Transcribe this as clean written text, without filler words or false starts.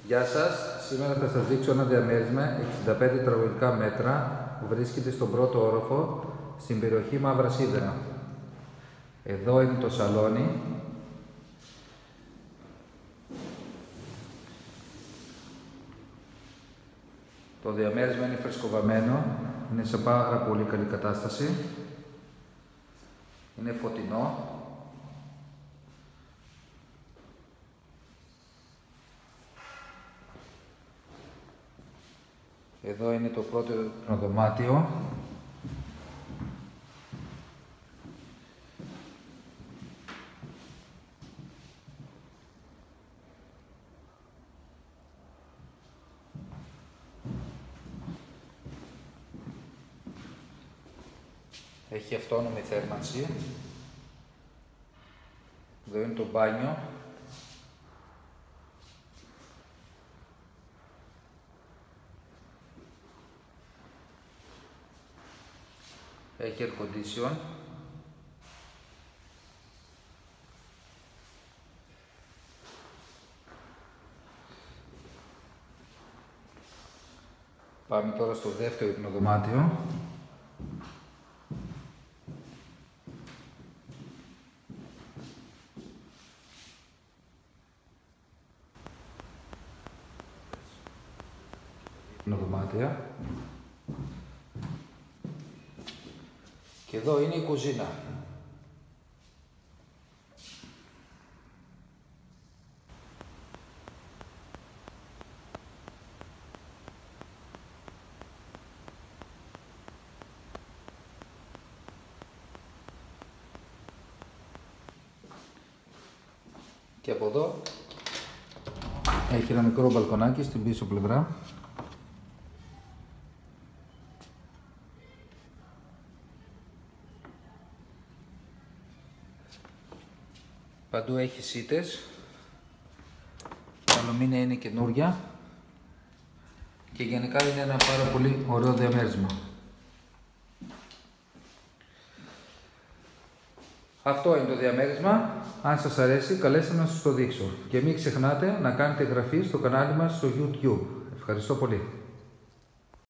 Γεια σας, σήμερα θα σας δείξω ένα διαμέρισμα 65 τετραγωνικά μέτρα που βρίσκεται στον πρώτο όροφο στην περιοχή Μαύρα Σίδερα. Εδώ είναι το σαλόνι. Το διαμέρισμα είναι φρεσκοβαμμένο, είναι σε πάρα πολύ καλή κατάσταση. Είναι φωτεινό. Εδώ είναι το πρώτο δωμάτιο. Έχει αυτόνομη θέρμανση. Εδώ είναι το μπάνιο. Έχει air condition. Πάμε τώρα στο δεύτερο υπνοδωμάτιο. Υπνοδωμάτια. Και εδώ είναι η κουζίνα. Και από εδώ έχει ένα μικρό μπαλκονάκι στην πίσω πλευρά. Παντού έχει σίτες, τα αλουμίνια είναι καινούρια και γενικά είναι ένα πάρα πολύ ωραίο διαμέρισμα. Αυτό είναι το διαμέρισμα. Αν σας αρέσει, καλέστε να σας το δείξω. Και μην ξεχνάτε να κάνετε εγγραφή στο κανάλι μας στο YouTube. Ευχαριστώ πολύ.